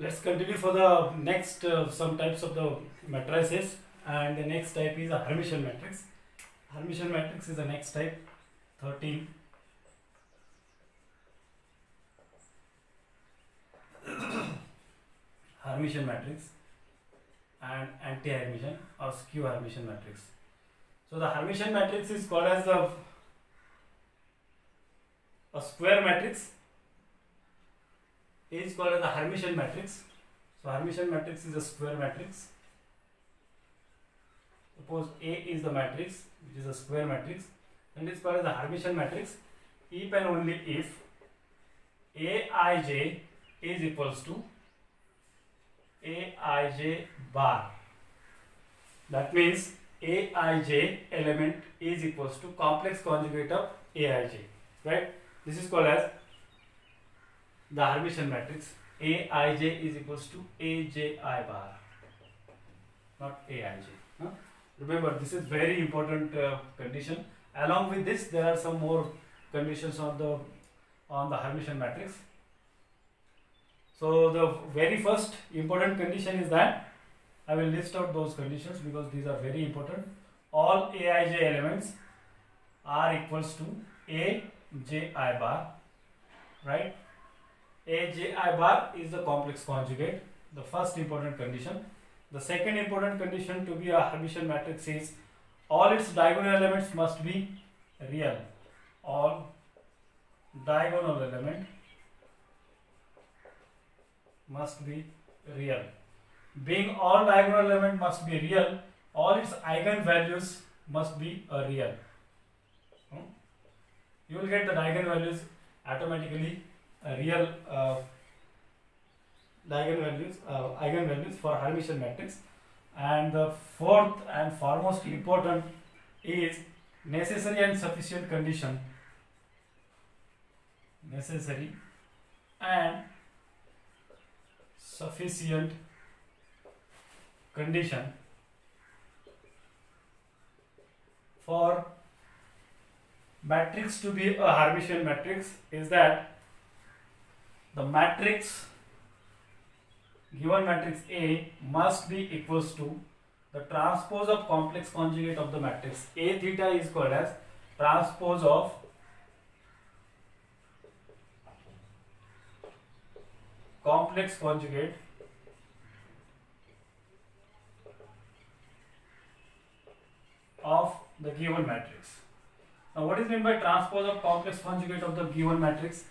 Let's continue for the next some types of the matrices, and the next type is a Hermitian matrix. Hermitian matrix is the next type, 13. Hermitian matrix and anti-Hermitian or skew Hermitian matrix. So the Hermitian matrix is called as a square matrix. A is called as the Hermitian matrix. So Hermitian matrix is a square matrix. Suppose A is the matrix, which is a square matrix, and it is called as the Hermitian matrix if and only if Aij is equals to Aij bar. That means Aij element is equals to complex conjugate of Aij, right? This is called as the Hermitian matrix. Aij is equals to Aj bar, not Aij. Huh? Remember, this is very important condition. Along with this, there are some more conditions on the Hermitian matrix. So the very first important condition is that I will list out those conditions because these are very important. All Aij elements are equals to Aj bar, right? Aj bar is the complex conjugate, the first important condition. The second important condition to be a Hermitian matrix is all its diagonal elements must be real. All diagonal element must be real. Being all diagonal element must be real, all its eigenvalues must be real. You will get the eigenvalues automatically real eigenvalues for Hermitian matrix. And the fourth and foremost important is necessary and sufficient condition. Necessary and sufficient condition for matrix to be a Hermitian matrix is that the matrix, given matrix A, must be equals to the transpose of complex conjugate of the matrix. A theta is called as transpose of complex conjugate of the given matrix. Now what is meant by transpose of complex conjugate of the given matrix?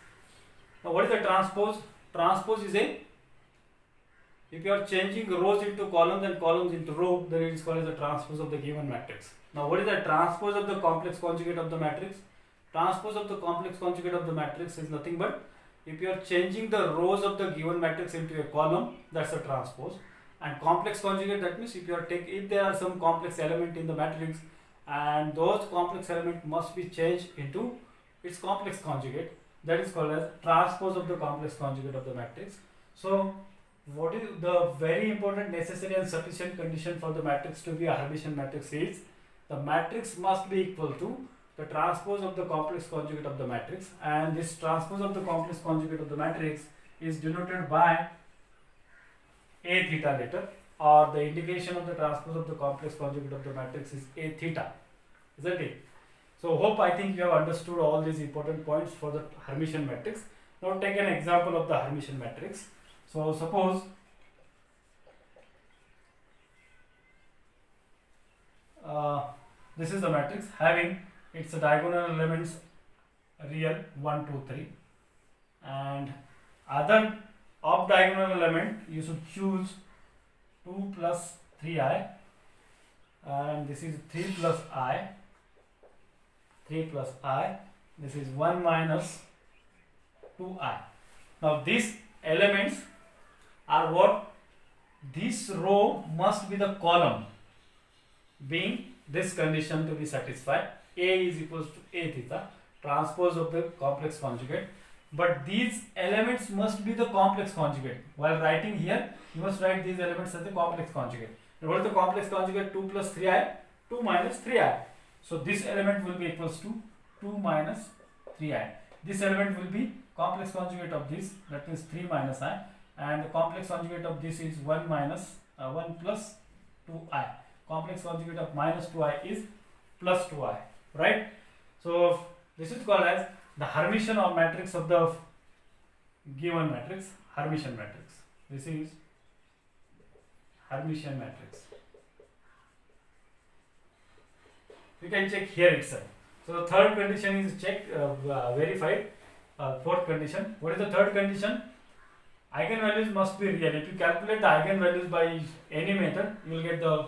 Now what is the transpose? Transpose is if you are changing rows into columns and columns into row, then it is called as the transpose of the given matrix. Now what is the transpose of the complex conjugate of the matrix? Transpose of the complex conjugate of the matrix is nothing but if you are changing the rows of the given matrix into a column, that's a transpose. And complex conjugate, that means if there are some complex element in the matrix and those complex element must be changed into its complex conjugate, that is called as transpose of the complex conjugate of the matrix. So what is the very important necessary and sufficient condition for the matrix to be a Hermitian matrix is the matrix must be equal to the transpose of the complex conjugate of the matrix, and this transpose of the complex conjugate of the matrix is denoted by A theta letter, or the indication of the transpose of the complex conjugate of the matrix is A theta, isn't it? So I think you have understood all these important points for the Hermitian matrix. Now take an example of the Hermitian matrix. So suppose this is the matrix having its diagonal elements real 1, 2, 3, and other off diagonal element you should choose 2 plus 3i, and this is 3 plus i, this is 1 minus 2i. Now these elements are what? This row must be the column, being this condition to be satisfied. A is equals to A theta, transpose of the complex conjugate, but these elements must be the complex conjugate. While writing here, you must write these elements as the complex conjugate. And what is the complex conjugate? 2 plus 3i, 2 minus 3i. So this element will be equals to 2 minus 3i. This element will be complex conjugate of this, that means 3 minus I. and the complex conjugate of this is 1 plus 2i. Complex conjugate of minus 2i is plus 2i, right? So this is called as the Hermitian or matrix of the given matrix, Hermitian matrix. This is Hermitian matrix. You can check here itself. So the third condition is checked, verified. Fourth condition. What is the third condition? Eigenvalues must be real. If you calculate the eigenvalues by any method, you will get the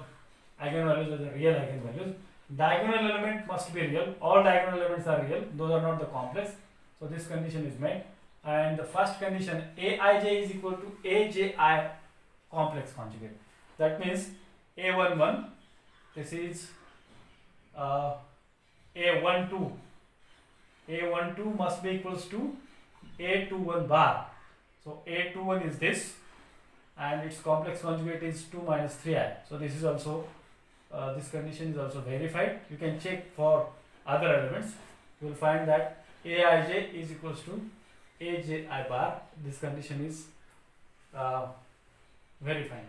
eigenvalues as the real eigenvalues. Diagonal element must be real. All diagonal elements are real. Those are not the complex. So this condition is met. And the first condition, Aij is equal to Aji complex conjugate. That means A11, this is A12. A12 must be equals to A21 bar. So A21 is this, and its complex conjugate is 2 minus 3i. So this is also, this condition is also verified. You can check for other elements. You will find that Aij is equals to Aji bar. This condition is verified.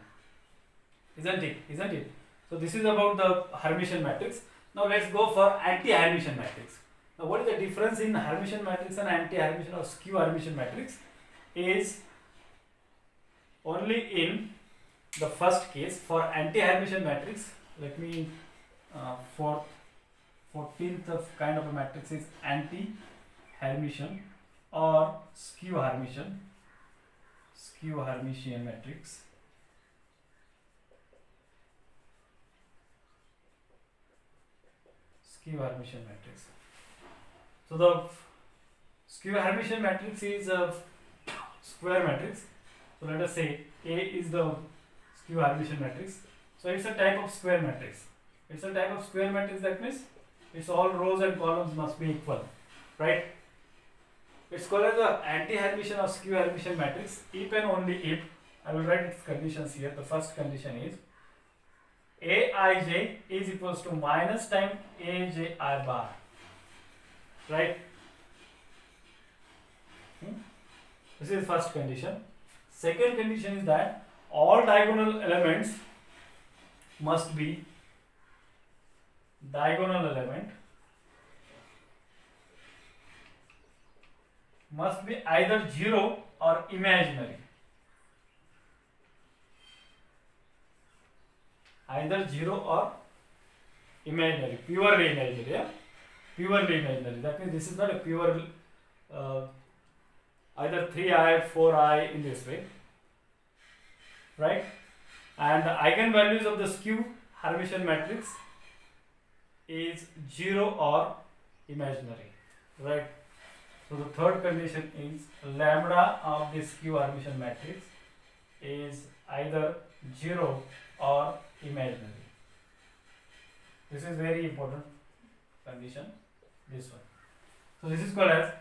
Isn't it? Isn't it? So this is about the Hermitian matrix. Now let's go for anti-Hermitian matrix. Now what is the difference in Hermitian matrix and anti-Hermitian or skew Hermitian matrix? Is only in the first case. For anti-Hermitian matrix, let me for 14th of kind of a matrix is anti-Hermitian or skew Hermitian matrix. Skew Hermitian matrix. So the skew Hermitian matrix is a square matrix. So let us say A is the skew Hermitian matrix. So it's a type of square matrix. It's a type of square matrix, that means its all rows and columns must be equal, right? It's called as the anti-Hermitian or skew Hermitian matrix if and only if, I will write its conditions here. The first condition is Aij is equals to minus time Aji bar, right? This is first condition. Second condition is that all diagonal elements must be either 0 or imaginary. Either 0 or imaginary, purely imaginary. Yeah? Purely imaginary. That means this is not a pure either 3i, 4i in this way, right? And the eigenvalues of the skew Hermitian matrix is 0 or imaginary, right? So the third condition is lambda of the skew Hermitian matrix is either 0 or imaginary. This is very important condition, this one. So this is called as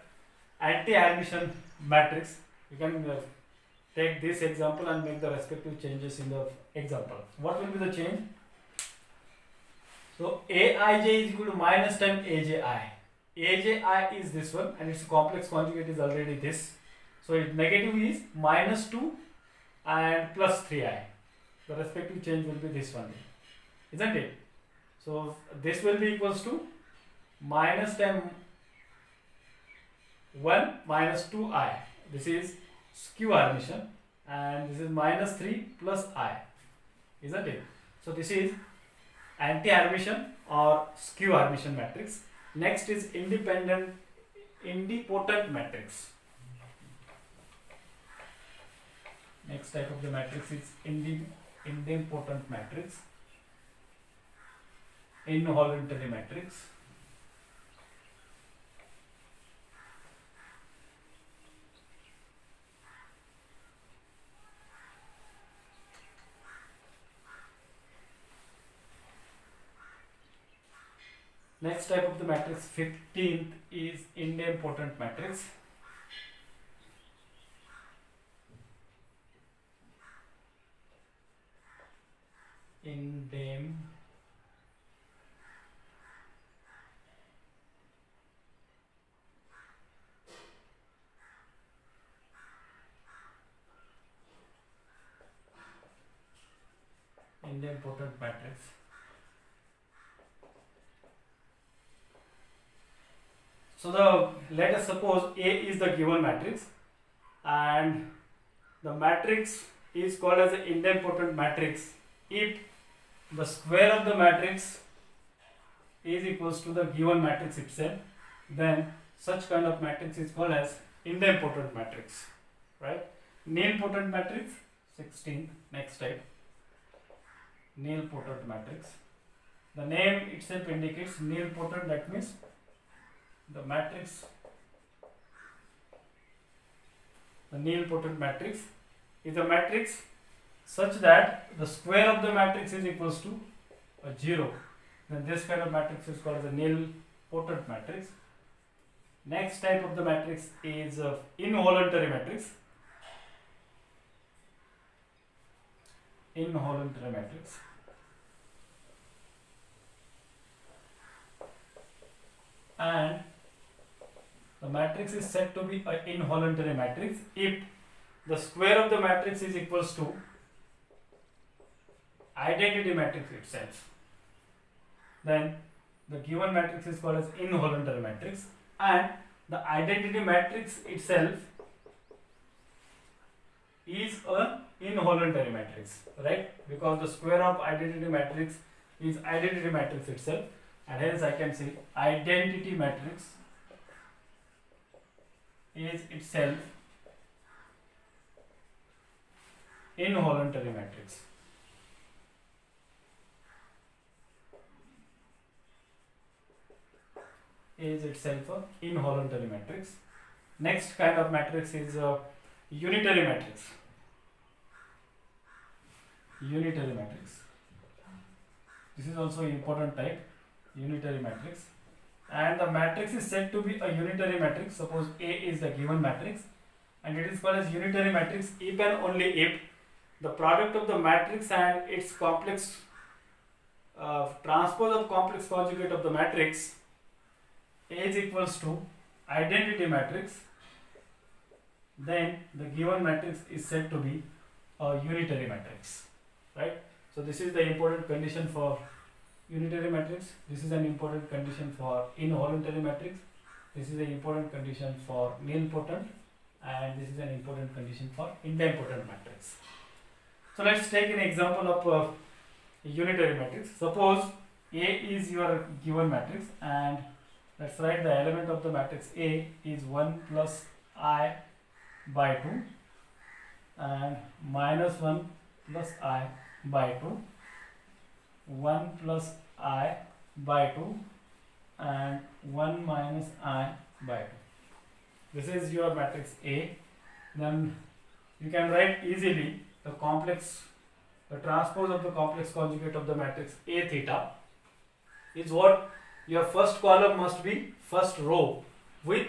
anti-Hermitian matrix. You can take this example and make the respective changes in the example. What will be the change? So Aij is equal to minus time Aji. Aji is this one and its complex conjugate is already this. So its negative is minus 2 and plus 3i. The respective change will be this one, isn't it? So this will be equals to minus time 1 minus 2i. This is skew Hermitian and this is minus 3 plus I, isn't it? So this is anti-Hermitian or skew Hermitian matrix. Next is independent idempotent matrix. Next type of the matrix is idempotent matrix, involuntary matrix. Next type of the matrix, 15th, is idempotent matrix. Idempotent matrix. So let us suppose A is the given matrix and the matrix is called as an idempotent matrix if the square of the matrix is equals to the given matrix itself, then such kind of matrix is called as idempotent matrix, right? Nilpotent matrix, 16th, next type, nilpotent matrix. The name itself indicates nilpotent, that means the matrix, the nilpotent matrix is a matrix such that the square of the matrix is equals to a 0. Then this kind of matrix is called as a nilpotent matrix. Next type of the matrix is involuntary matrix. Involuntary matrix. And the matrix is said to be an involuntary matrix if the square of the matrix is equals to identity matrix itself. Then the given matrix is called as involuntary matrix, and the identity matrix itself is an involuntary matrix, right? Because the square of identity matrix is identity matrix itself, and hence I can say identity matrix is itself involuntary matrix. Is itself a involuntary matrix. Next kind of matrix is a unitary matrix. Unitary matrix. This is also important type, unitary matrix. And the matrix is said to be a unitary matrix. Suppose A is the given matrix, and it is called as unitary matrix if and only if the product of the matrix and its complex transpose of complex conjugate of the matrix is equals to identity matrix, then the given matrix is said to be a unitary matrix, right? So this is the important condition for unitary matrix. This is an important condition for involuntary matrix. This is an important condition for nilpotent, and this is an important condition for idempotent matrix. So let's take an example of a unitary matrix. Suppose A is your given matrix, and let's write the element of the matrix A is 1 plus I by 2 and minus 1 plus I by 2, 1 plus I by 2 and 1 minus I by 2. This is your matrix A. Then you can write easily the transpose of the complex conjugate of the matrix A theta is what your first column must be first row with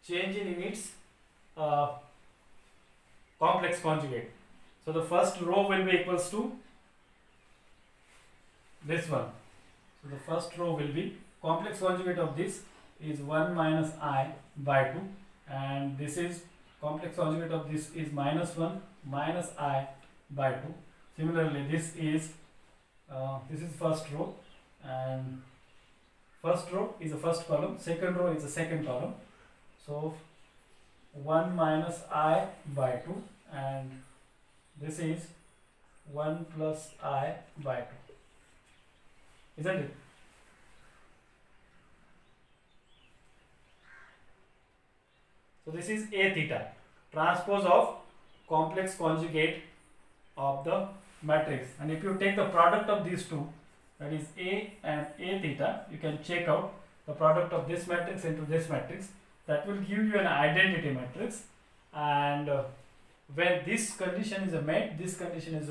change in its complex conjugate. So the first row will be equals to this one. So the first row will be complex conjugate of this is 1 minus I by 2, and this is complex conjugate of this is minus 1 minus I by 2. Similarly, this is first row, and first row is the first column, second row is the second column. So 1 minus I by 2, and this is 1 plus I by 2. Isn't it? So this is A theta, transpose of complex conjugate of the matrix. And if you take the product of these two, that is A and A theta, you can check out the product of this matrix into this matrix. That will give you an identity matrix, and when this condition is met, this condition is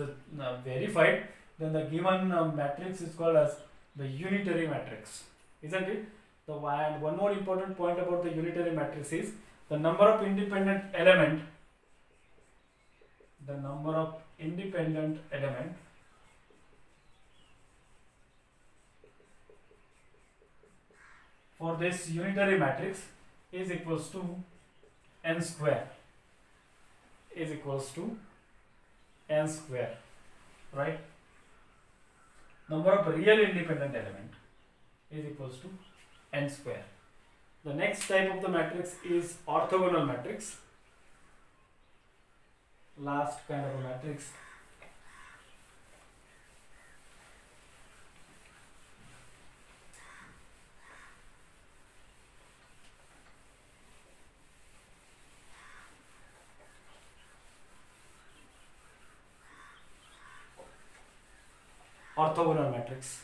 verified, then the given matrix is called as the unitary matrix, isn't it? And one more important point about the unitary matrix is the number of independent element, for this unitary matrix is equals to n square, right? number of real independent element is equals to n square. The next type of the matrix is orthogonal matrix. Last kind of a matrix. Orthogonal matrix.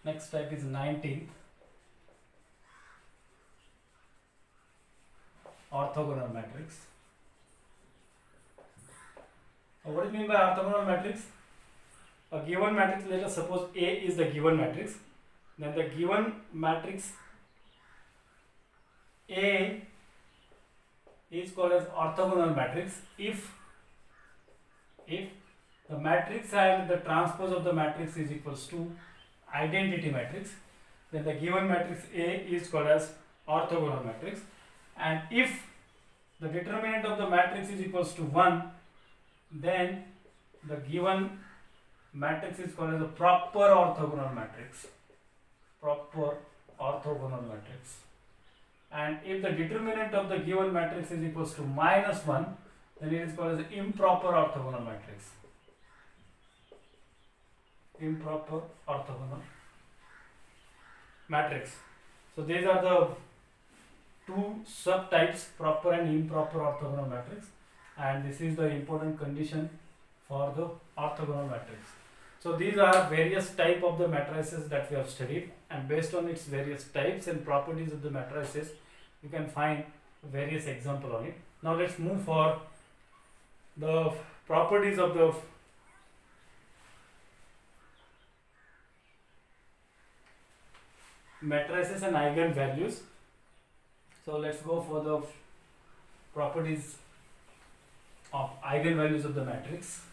Next type is 19. Orthogonal matrix. What do you mean by orthogonal matrix? A given matrix, let us suppose A is the given matrix. Then the given matrix A is called as orthogonal matrix if the matrix and the transpose of the matrix is equals to identity matrix, then the given matrix A is called as orthogonal matrix. And if the determinant of the matrix is equals to 1, then the given matrix is called as a proper orthogonal matrix. Proper orthogonal matrix. And if the determinant of the given matrix is equals to -1, then it is called as improper orthogonal matrix. Improper orthogonal matrix. So these are the two subtypes, proper and improper orthogonal matrix, and this is the important condition for the orthogonal matrix. So these are various type of the matrices that we have studied, and based on its various types and properties of the matrices, you can find various example on it. Now let's move for the properties of the matrices and eigenvalues. So let's go for the properties of eigenvalues of the matrix.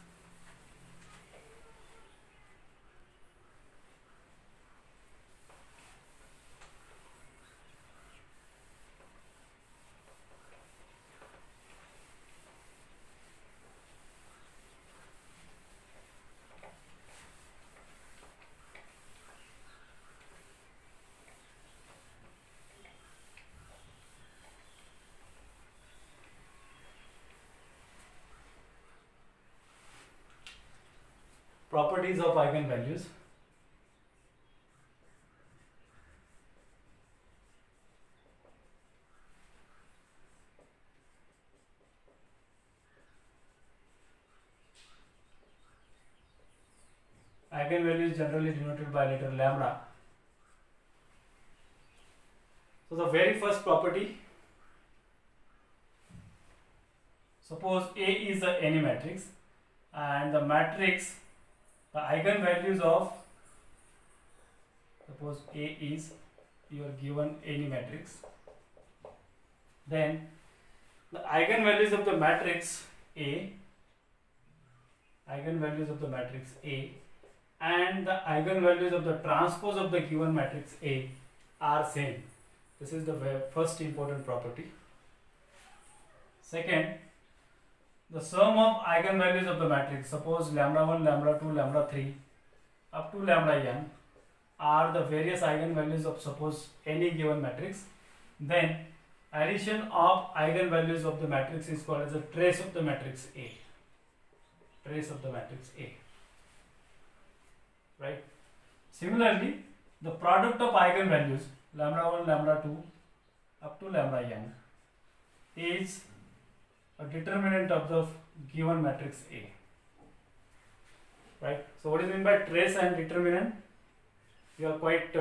Properties of eigenvalues. Eigenvalue is generally denoted by letter lambda. So the very first property, suppose A is the any matrix and the matrix, the eigenvalues of, suppose A is your given any matrix, then the eigenvalues of the matrix A, eigenvalues of the matrix A and the eigenvalues of the transpose of the given matrix A are same. This is the first important property. Second, the sum of eigenvalues of the matrix, suppose lambda 1, lambda 2, lambda 3 up to lambda n are the various eigenvalues of suppose any given matrix, then addition of eigenvalues of the matrix is called as a trace of the matrix A. Trace of the matrix A. Right? Similarly, the product of eigenvalues lambda 1, lambda 2 up to lambda n is a determinant of the given matrix A. Right? So what is meant by trace and determinant? You are quite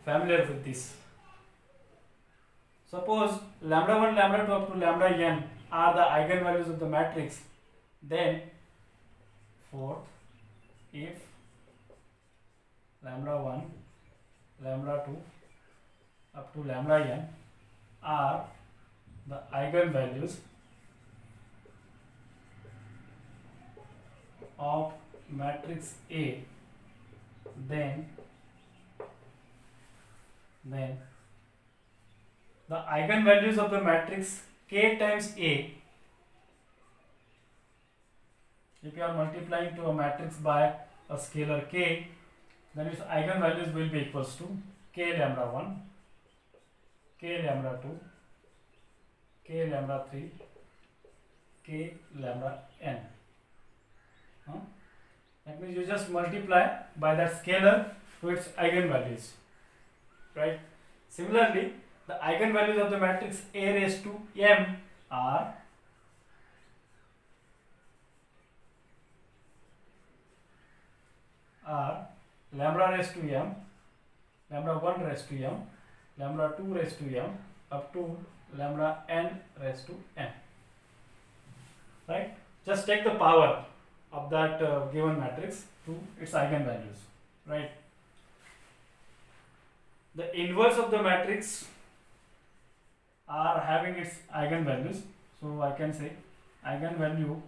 familiar with this. Suppose lambda 1, lambda 2 up to lambda n are the eigenvalues of the matrix, then fourth, if lambda 1, lambda 2 up to lambda n are the eigenvalues of matrix A, then the eigenvalues of the matrix K times A, if you are multiplying to a matrix by a scalar K, then its eigenvalues will be equals to K lambda 1, K lambda 2, K lambda 3, K lambda n. That means you just multiply by that scalar to its eigenvalues, right? Similarly, the eigenvalues of the matrix A raised to m are lambda raised to m, lambda 1 raised to m, lambda 2 raised to m, up to lambda n raised to n, right? Just take the power of that given matrix to its eigenvalues, right? The inverse of the matrix are having its eigenvalues, so I can say eigenvalue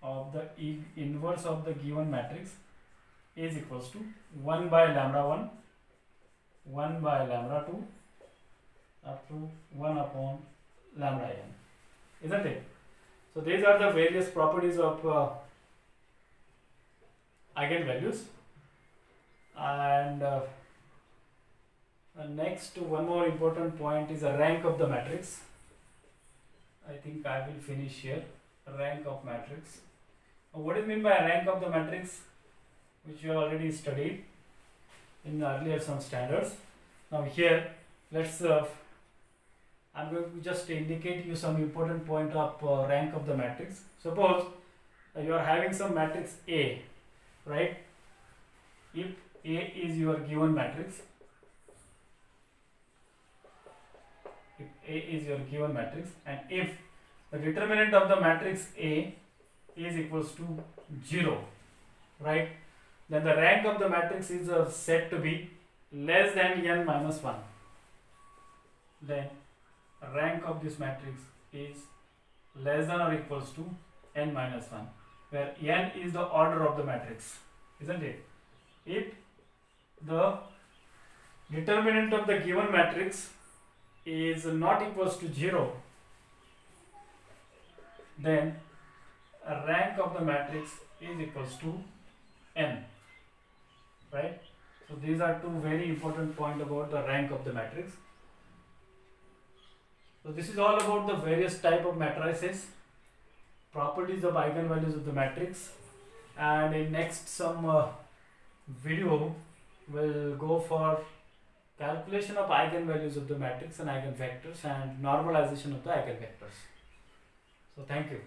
of the inverse of the given matrix is equals to 1 by lambda 1, 1 by lambda 2, up to 1 upon lambda n, isn't it? So these are the various properties of eigenvalues. And next, one more important point is the rank of the matrix. I think I will finish here. Rank of matrix. What is meant by rank of the matrix, which you have already studied in earlier some standards. Now here, let's I'm going to just indicate you some important point of rank of the matrix. Suppose you are having some matrix A, right? If A is your given matrix, if A is your given matrix, and if the determinant of the matrix A is equals to 0, right, then the rank of the matrix is said to be less than n minus 1. Then rank of this matrix is less than or equals to n minus 1, where n is the order of the matrix, isn't it? If the determinant of the given matrix is not equals to 0, then a rank of the matrix is equals to n, right? So these are two very important points about the rank of the matrix. So this is all about the various type of matrices, properties of eigenvalues of the matrix, and in next some video we'll go for calculation of eigenvalues of the matrix and eigenvectors and normalization of the eigenvectors. So thank you.